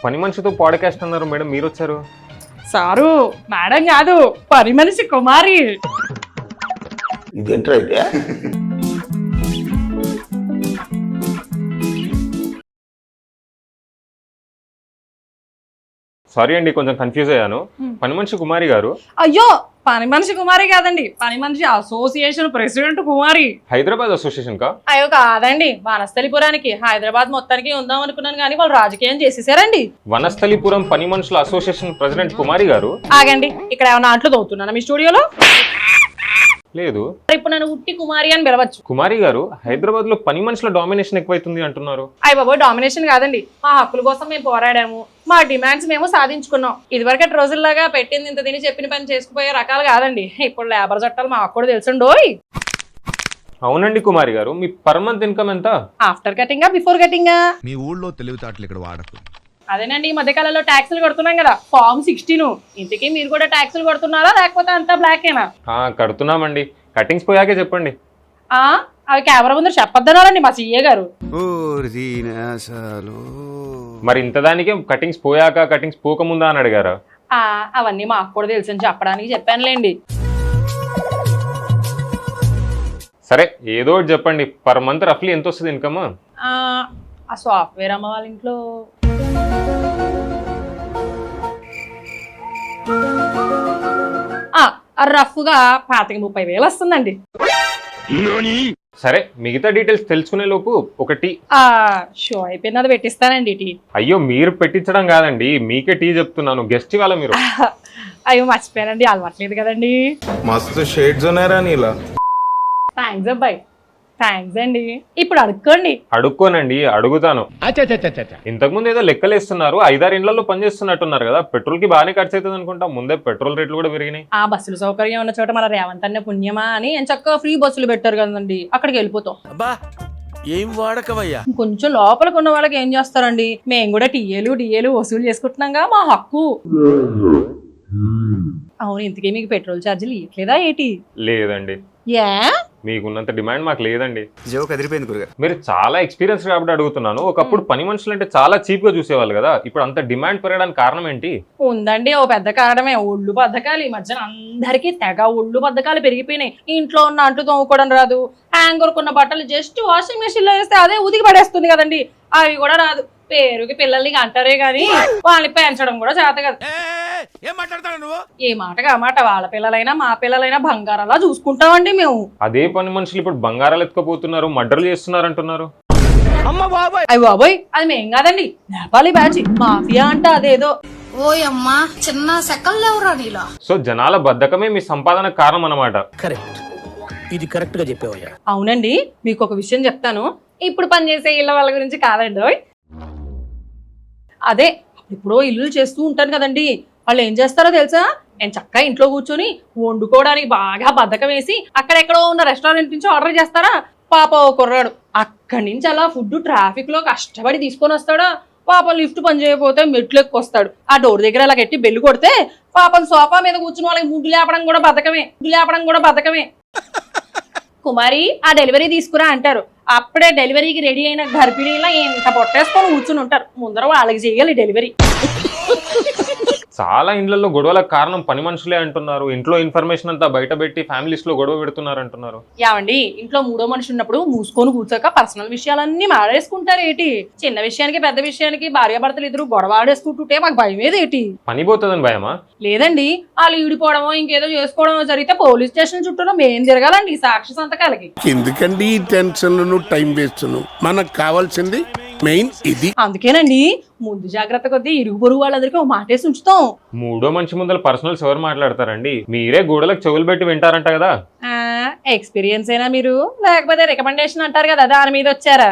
పని మనిషితో పాడ్కాస్ట్ అన్నారు మేడం, మీరు వచ్చారు. సారు మేడం కాదు, పని మనిషి కుమారి. ఇదేంట్రా అయితే? సారీ అండి, కొంచెం కన్ఫ్యూజ్ అయ్యాను. పని మనిషి కుమారి గారు. అయ్యో, పని మనిషి కుమారి కాదండి, పని మనిషి అసోసియేషన్ ప్రెసిడెంట్ కుమారి. హైదరాబాద్ అసోసియేషన్ కా? అయ్యో కాదండి, వనస్థలిపురానికి హైదరాబాద్ మొత్తానికి ఉందాం అనుకున్నాను కానీ వాళ్ళు రాజకీయం చేసేసారండి. వనస్థలిపురం పని మనుషుల అసోసియేషన్ ప్రెసిడెంట్ కుమారి గారు. ఆగండి, ఇక్కడ ఏమైనా ఆటలు తవ్వుతున్నానా మీ స్టూడియోలో? లేదు. ఇప్పుడు నన్ను ఉట్టి కుమారి అని పిలవచ్చు. కుమారి గారు, హైదరాబాద్ లో పని మనుషుల డామినేషన్ ఎక్కువైతుంది అంటున్నారు. అయ్య బాబోయ్, డామినేషన్ కాదండి, మా హక్కుల కోసం మేము పోరాడాము, మా డిమాండ్స్ మేము సాధించుకున్నాం. ఇదివరకటి రోజుల్లాగా పెట్టింది ఇంత తిని చెప్పిన పని చేసుకుపోయే రకాలు కాదండి. ఇప్పుడు లేబర్ చట్టాలు మాకు కూడా తెలుసుండోయ్. అవునండి కుమారి గారు, మీ పర్ మంత్ ఇన్కమ్ ఎంత? ఆఫ్టర్ కటింగా బిఫోర్ కటింగా? మీ ఊళ్ళో తెలివితేటలు ఇక్కడ వాడకు. అదేనండి, ఈ మధ్యకాలంలో ట్యాక్సులు కడుతున్నాం కదా, ఫార్మ్ 16. ఇంతకీ మీరు కూడా ట్యాక్సులు కడుతున్నారా లేకపోతే అంతా బ్లాకేనా? కడుతున్నామండి. కటింగ్స్ పోయాకే చెప్పండి. అవి కెమెరా ముందు చెప్పొద్దన్నారండి మా సీఏ గారు. మరి ఇంతదానికే కటింగ్స్ పోయాక కటింగ్స్ పోకముందా అని అడిగారా? అవన్నీ మాకు కూడా తెలుసు అని చెప్పడానికి చెప్పానులేండి. సరే, ఏదో ఒకటి చెప్పండి. పర్ మంత్ రఫ్లీ ఎంత వస్తుంది ఇన్కమ్? ఆ సాఫ్ట్వేర్ అమ్మ వాళ్ళ ఇంట్లో రఫ్గా 25,000 వస్తుందండి. సరే, మిగతా డీటెయిల్స్ తెలుసుకునే లోపు ఒకటి షో అయిపోయినది పెట్టిస్తానండి టీ. అయ్యో, మీరు పెట్టించడం కాదండి, మీకే టీ చెప్తున్నాను. గెస్ట్ ఇవాళ మీరు. అయ్యో మర్చిపోయానండి, అలవాట్లేదు కదండి. మస్తు షేడ్స్ ఉన్నారా నీలా? థ్యాంక్స్ అబ్బాయి, థ్యాంక్స్ అండి. ఇప్పుడు అడుక్కోండి. అడుక్కోనండి, అడుగుతాను. ఇంతకుముందు ఏదో లెక్కలేస్తున్నారు, 5-6 ఇండ్లలో పనిచేస్తున్నట్టున్నారు కదా, పెట్రోల్ కి బాగానే ఖర్చు అవుతుంది అనుకుంటా. ముందే పెట్రోల్ రేట్లు కూడా పెరిగినాయి. ఆ బస్సులు సౌకర్యం ఉన్న చోట మన రేవంత్ అన్న పుణ్యమా అని చక్కగా ఫ్రీ బస్సులు పెట్టారు కదండి, అక్కడికి వెళ్ళిపోతాం. ఏం వాడకవయ్యా. కొంచెం లోపలికి ఉన్న వాళ్ళకి ఏం చేస్తారండి, మేము కూడా టీఏలు వసూలు చేసుకుంటున్నాగా, మా హక్కు. అవును, ఇంతకీ మీకు పెట్రోల్ ఛార్జీలు ఇవ్వట్లేదా ఏంటి? లేదండి. ఏ, మీకున్నంత డిమాండ్ మాకు లేదండి. అదిరిపోయింది. మీరు చాలా ఎక్స్పీరియన్స్ కాబట్టి అడుగుతున్నాను. ఒకప్పుడు పని మనుషులు అంటే చాలా చీప్ గా చూసేవాళ్ళు కదా, ఇప్పుడు అంత డిమాండ్ పెరగడానికి కారణం ఏంటి? ఉందండి, ఓ పెద్ద కారణమే ఒళ్ళు బద్దకాలు. ఈ మధ్యన అందరికీ తెగ ఒళ్ళు బద్దకాలు పెరిగిపోయినాయి. ఇంట్లో ఉన్న అంట్లు తోముకోవడం రాదు, హ్యాంగర్ కొన్న బట్టలు జస్ట్ వాషింగ్ మెషిన్ లో వేస్తే అదే ఉతికి పడేస్తుంది కదండి, అవి కూడా రాదు. పేరుకి పిల్లల్ని అంటారే గాని వాళ్ళని పెంచడం కూడా చేత కదా. ఏ మాటగా మాట, వాళ్ళ పిల్లలైనా మా పిల్లలైనా బంగారాలా చూసుకుంటామండి మేము. అదే పని మనుషులు ఇప్పుడు బంగారాలు ఎత్తుకపోతున్నారు, మర్డర్లు చేస్తున్నారు అంటున్నారు. అయ్య బాబోయ్, అది మేం కాదండి, నేపాలి బ్యాచ్ మాఫియా అంట అదేదో. ఓయమ్మా, చిన్న సెకల్ లేవురా నీలా. సో జనాల బద్ధకమే మీ సంపాదన కారణం అన్నమాట. కరెక్ట్, ఇది కరెక్ట్ గా చెప్పావయ్యా. అవునండి, మీకు ఒక విషయం చెప్తాను. ఇప్పుడు పనిచేసే ఇళ్ళ వాళ్ళ గురించి కాదండి, అదే ఇప్పుడు ఇల్లు చేస్తూ ఉంటాను కదండి, వాళ్ళు ఏం చేస్తారో తెలుసా? నేను చక్కగా ఇంట్లో కూర్చొని వండుకోవడానికి బాగా బద్ధకం వేసి అక్కడెక్కడో ఉన్న రెస్టారెంట్ నుంచి ఆర్డర్ చేస్తారా? పాప ఓ కుర్రాడు అక్కడి నుంచి అలా ఫుడ్ ట్రాఫిక్ లో కష్టపడి తీసుకొని వస్తాడా? పాప లిఫ్ట్ పని చేయకపోతే మెట్లు ఎక్కువస్తాడు, ఆ డోర్ దగ్గర అలా గట్టి బెల్లు కొడితే పాపం సోఫా మీద కూర్చుని వాళ్ళకి ముడ్డు లేపడం కూడా బద్ధకమే. కుమారి, ఆ డెలివరీ తీసుకురా అంటారు. అప్పుడే డెలివరీకి రెడీ అయిన గర్భిణీలా ఇంత పొట్టేసుకొని కూర్చుని ఉంటారు. ముందర వాళ్ళకి చేయాలి డెలివరీ. చాలా ఇండ్లలో గొడవలకు కారణం పని మనుషులే అంటున్నారు. ఇంట్లో ఇన్ఫర్మేషన్ అంతా బయట పెట్టి ఫ్యామిలీస్ లో గొడవ పెడుతున్నారు అంటున్నారు. యావండి, ఇంట్లో మూడో మనిషి ఉన్నప్పుడు మూసుకొని కూర్చోక పర్సనల్ విషయాలన్నీ మాడేసుకుంటారు ఏంటి? చిన్న విషయానికి పెద్ద విషయానికి భార్యాభర్తలు ఇద్దరు గొడవ ఆడేసుకుంటుంటే మాకు భయం ఏదేటి? పని పోతుందని భయమా? లేదండి, వాళ్ళు ఈడిపోవడమో ఇంకేదో చేసుకోవడమో జరిగితే పోలీస్ స్టేషన్ చుట్టూ మేము తిరగాలండి సాక్షి సంతకాలకి. ఎందుకండి టెన్షన్లను టైం వేస్ట్? మనకు కావాల్సింది మెయిన్ ఇది. అందుకేనండి ముందు జాగ్రత్త కొద్దీ ఇరుగు పొరుగు వాళ్ళందరికీ ఒక మాటేసి ఉంచుతాం. మూడో మనిషి ముందర పర్సనల్స్ ఎవరు మాట్లాడతారండి? మీరే గోడలకు చెవులు పెట్టి వింటారంట కదా. ఎక్స్పీరియన్స్ అయినా మీరు, లేకపోతే రికమెండేషన్ అంటారు కదా, దాని మీద వచ్చారా?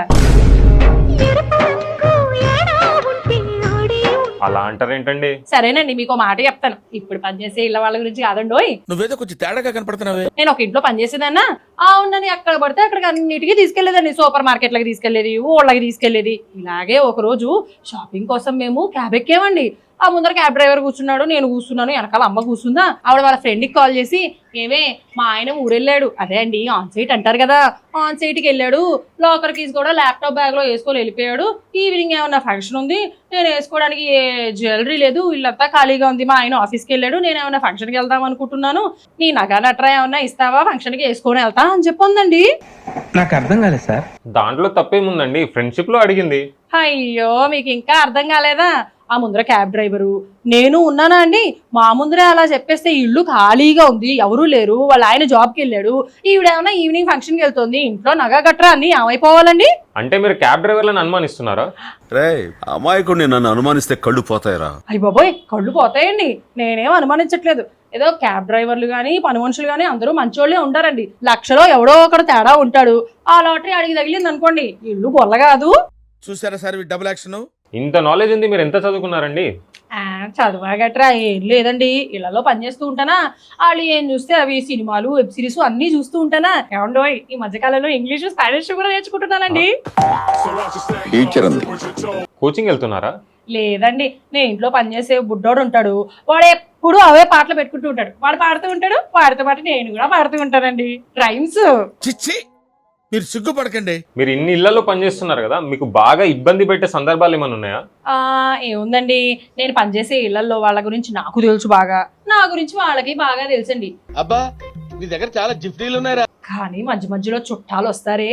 అలా అంటారేంటండి? సరేనండి, మీకు మాట చెప్తాను. ఇప్పుడు పనిచేసే ఇళ్ళ వాళ్ళ గురించి కాదండోయ్. నువ్వేదో కొంచెం తేడాగా కనపడుతున్నావే. నేను ఒక ఇంట్లో పనిచేసేదన్నా, అవునని అక్కడ పడితే అక్కడికి అన్నిటికీ తీసుకెళ్లేదండి. సూపర్ మార్కెట్లకి తీసుకెళ్లేది, ఊళ్ళకి తీసుకెళ్లేది. ఇలాగే ఒక రోజు షాపింగ్ కోసం మేము క్యాబ్ ఎక్కామండి. ఆ ముందర క్యాబ్ డ్రైవర్ కూర్చున్నాడు, నేను కూర్చున్నాను, వెనకాల అమ్మ కూర్చుందా. ఆవిడ వాళ్ళ ఫ్రెండ్కి కాల్ చేసి, ఏమే మా ఆయన ఊరెళ్ళాడు, అదే అండి ఆన్ సైట్ అంటారు కదా, ఆన్ సైట్కి వెళ్ళాడు, లాకర్ కీస్ కూడా ల్యాప్టాప్ బ్యాగ్లో వేసుకొని వెళ్ళిపోయాడు, ఈవినింగ్ ఏమన్నా ఫంక్షన్ ఉంది, నేను వేసుకోవడానికి ఏ జ్యువెలరీ లేదు, ఇల్లంతా ఖాళీగా ఉంది, మా ఆయన ఆఫీస్కి వెళ్ళాడు, నేను ఏమైనా ఫంక్షన్కి వెళ్దాం అనుకుంటున్నాను, నీ నగా నట్రా ఏమన్నా ఇస్తావా, ఫంక్షన్కి వేసుకొని వెళ్తా అని చెప్పుందండి. నాకు అర్థం కాలేదు సార్. దాంట్లో తప్పేముందండి, ఫ్రెండ్షిప్ లో అడిగింది. అయ్యో మీకు ఇంకా అర్థం కాలేదా? ఆ ముందర క్యాబ్ డ్రైవరు నేను ఉన్నానా అండి, మా ముందరే అలా చెప్పేస్తే ఇల్లు ఖాళీగా ఉంది, ఎవరూ లేరు, వాళ్ళ ఆయన జాబ్కి వెళ్ళాడు, ఈవిడేమన్నా ఈవినింగ్ ఫంక్షన్కి వెళ్తుంది, ఇంట్లో నగ గట్రా అన్ని ఏమైపోవాలండి? అంటే మీరు క్యాబ్ డ్రైవర్లను అనుమానిస్తున్నారా? రే అమాయకుడిని నన్ను అనుమానిస్తే కళ్ళు పోతాయిరా. అయ్య బాబోయ్ కళ్ళు పోతాయండి, నేనేం అనుమానించట్లేదు. ఏదో క్యాబ్ డ్రైవర్లు కానీ పని మనుషులు కానీ అందరూ మంచోళ్ళే ఉంటారండి. లక్షలో ఎవడో ఒకడు తేడా ఉంటాడు, ఆ లాటరీ అడిగి తగిలింది అనుకోండి ఇల్లు గొల్ల కాదు. చూసారా సార్ డబుల్ యాక్షన్. ఇంత నాలెడ్జ్ ఉంది, మీరు ఎంత చదువుకున్నారండి? చదువా గట్రా ఏం లేదండి, ఇళ్లలో పనిచేస్తూ ఉంటానా, వాళ్ళు ఏం చూస్తే అవి సినిమాలు వెబ్ సిరీస్ అన్ని చూస్తూ ఉంటానా. ఏమండో ఈ మధ్యకాలంలో ఇంగ్లీషు స్పానిష్ కూడా నేర్చుకుంటున్నానండి. కోచింగ్ వెళ్తున్నారా? లేదండి, నేను ఇంట్లో పనిచేసే బుడ్డోడు ఉంటాడు, వాడు ఎప్పుడు అవే పాటలు పెట్టుకుంటూ ఉంటాడు, వాడు పాడుతూ ఉంటాడు, వాడితో పాటు నేను కూడా పాడుతూ ఉంటానండి రైమ్స్. చిచ్చి మీరు సిగ్గుపడకండి. మీరు ఇన్ని ఇళ్లలో పనిచేస్తున్నారు కదా, మీకు బాగా ఇబ్బంది పెట్టే సందర్భాలు ఏమైనా ఉన్నాయా? ఏముందండి, నేను పనిచేసే ఇళ్లలో వాళ్ళ గురించి నాకు తెలుసు బాగా, నా గురించి వాళ్ళకి బాగా తెలుసండి. అబ్బా మీ దగ్గర చాలా జిఫ్టీలు ఉన్నాయా? కానీ మధ్య మధ్యలో చుట్టాలు వస్తారే,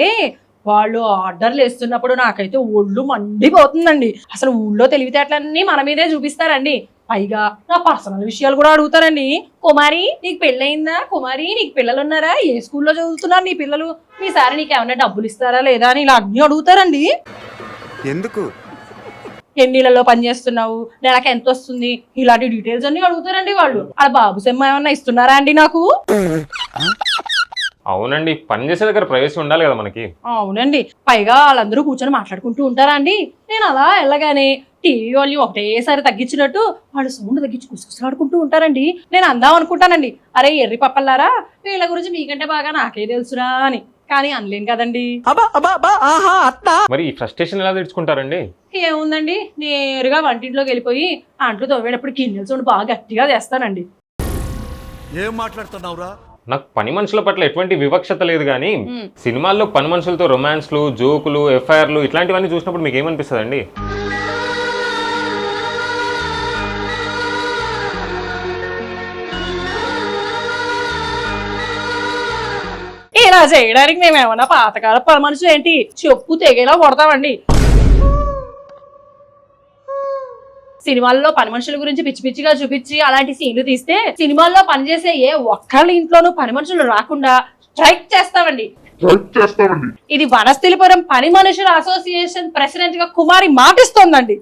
వాళ్ళు ఆర్డర్లు వేస్తున్నప్పుడు నాకైతే ఒళ్ళు మండిపోతుందండి. అసలు ఊళ్ళో తెలివితేటలన్నీ మన మీదే చూపిస్తారండి, పైగా నా పర్సనల్ విషయాలు కూడా అడుగుతారండి. కుమారి నీకు పెళ్ళయిందా, కుమారి నీకు పిల్లలు ఉన్నారా, ఏ స్కూల్లో చదువుతున్నారు నీ పిల్లలు, మీసారి నీకు ఏమైనా డబ్బులు ఇస్తారా లేదా అని ఇలా అన్ని అడుగుతారండి. ఎందుకు? ఎన్నిళ్ళలో పని చేస్తున్నావు, నెలకి ఎంత వస్తుంది, ఇలాంటి డీటెయిల్స్ అన్ని అడుగుతారండి వాళ్ళు. అలా బాబు సెమ్మ ఏమన్నా ఇస్తున్నారా అండి నాకు? అవునండి, పని చేసే దగ్గర ప్రైవసీ ఉండాలి కదా మనకి. అవునండి, పైగా వాళ్ళందరూ కూర్చొని మాట్లాడుకుంటూ ఉంటారా అండి, నేను అలా వెళ్ళగానే టీవీ వాల్యూమ్ ఒకటేసారి తగ్గించినట్టు వాళ్ళు సౌండ్ తగ్గించి కుసకుసలాడుకుంటూ ఉంటారండి. నేను అందాం అనుకుంటానండి, అరే ఎర్రి పప్పల్లారా వీళ్ళ గురించి మీకంటే బాగా నాకే తెలుసురా అని, కానీ అనలేను కదండి. మరి ఈ ఫ్రస్ట్రేషన్ ఎలా తెచ్చుకుంటారండి? ఏముందండి, నేరుగా వంటింట్లోకి వెళ్ళిపోయి అంట్లు తవ్వేటప్పుడు గిన్నెల సౌండ్ బాగా గట్టిగా చేస్తానండి. ఏం మాట్లాడుతున్నావురా? నాకు పని మనుషుల పట్ల ఎటువంటి వివక్షత లేదు, కానీ సినిమాల్లో పని మనుషులతో రొమాన్స్లు, జోకులు, ఎఫ్ఐఆర్లు ఇట్లాంటివన్నీ చూసినప్పుడు మీకు ఏమనిపిస్తుంది అండి? ఇలా చేయడానికి మేము ఏమన్నా పాతకాల పని మనుషులు ఏంటి, చెప్పు తెగేలా కొడతామండి. సినిమాల్లో పని మనుషుల గురించి పిచ్చి పిచ్చిగా చూపించి అలాంటి సీన్లు తీస్తే సినిమాల్లో పనిచేసే ఏ ఒక్కళ్ళ ఇంట్లోనూ పని మనుషులు రాకుండా స్ట్రైక్ చేస్తామండి. ఇది వనస్థలిపురం పని మనుషుల అసోసియేషన్ ప్రెసిడెంట్ గా కుమారి మాటిస్తోందండి.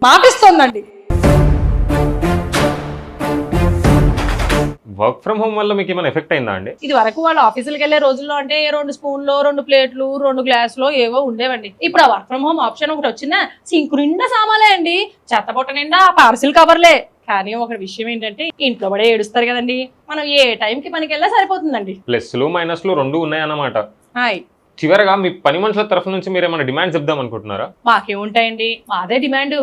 వర్క్ ఫ్రమ్ హోమ్ వల్ల మీకు ఏమైనా ఎఫెక్ట్ అయిందా అండి? ఇది వరకు వాళ్ళు ఆఫీసులకు వెళ్లే రోజుల్లో అంటే 2 స్పూన్లు, 2 ప్లేట్లు, 2 గ్లాసులు ఏవో ఉండేవండి. ఇప్పుడు ఆ వర్క్ ఫ్రమ్ హోమ్ ఆప్షన్ ఒకటి వచ్చిందా, సింకు నిండా సామాలే అండి, చెత్తబొట్ట నిండా పార్సిల్ కవర్లే. కానీ ఒక విషయం ఏంటంటే ఇంట్లో పడే ఏడుస్తారు కదండి, మనం ఏ టైంకి పనికి వెళ్ళా సరిపోతుందండి. ప్లస్లు మైనస్లు 2 ఉన్నాయన్నమాట. హాయ్, చివరగా మీ పని మనుషుల తరఫు నుంచి మీరు ఏమైనా డిమాండ్ చెప్దాం అనుకుంటున్నారా? మాకేముంటాయండి, మాదే డిమాండ్.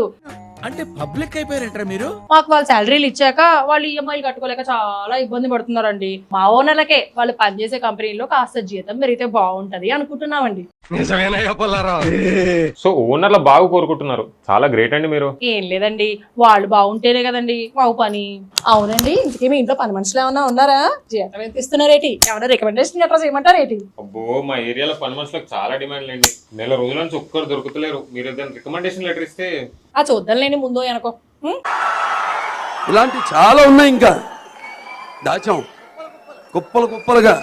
అంటే పబ్లిక్ అయిపోయారంటారా మీరు? మాకు వాళ్ళు శాలరీలు ఇచ్చాక వాళ్ళు ఈఎంఐలు కట్టుకోలేక చాలా ఇబ్బంది పడుతున్నారండి. మా ఓనర్లకే వాళ్ళు పనిచేసే కంపెనీలో కాస్త జీతం పెరిగితే బాగుంటది అనుకుంటున్నామండి. సో ఓనర్ల బాగు కోరుకుంటున్నారు, చాలా గ్రేట్ అండి మీరు. ఏం లేదండి, వాళ్ళు బాగుంటేనే కదండి మాకు పని. అవునండి, ఇంతకీ మీ ఇంట్లో పని మనుషులు ఏమన్నా ఉన్నారా, జీతం ఎంత ఇస్తున్నారేటి, ఏమన్నా రికమెండేషన్ గట్రా చేయమంటారేటి? అబ్బో మా ఏరియాలో పని మనుషులకు చాలా డిమాండ్ లేండి, నెల రోజుల నుంచి ఒక్కరు దొరుకుతలేరు. మీరు ఏదైనా రికమెండేషన్ లెటర్ ఇస్తే చూద్దాంలేండి ముందో వెనకో. ఇలాంటి చాలా ఉన్నాయి, ఇంకా దాచాం కుప్పలుగా.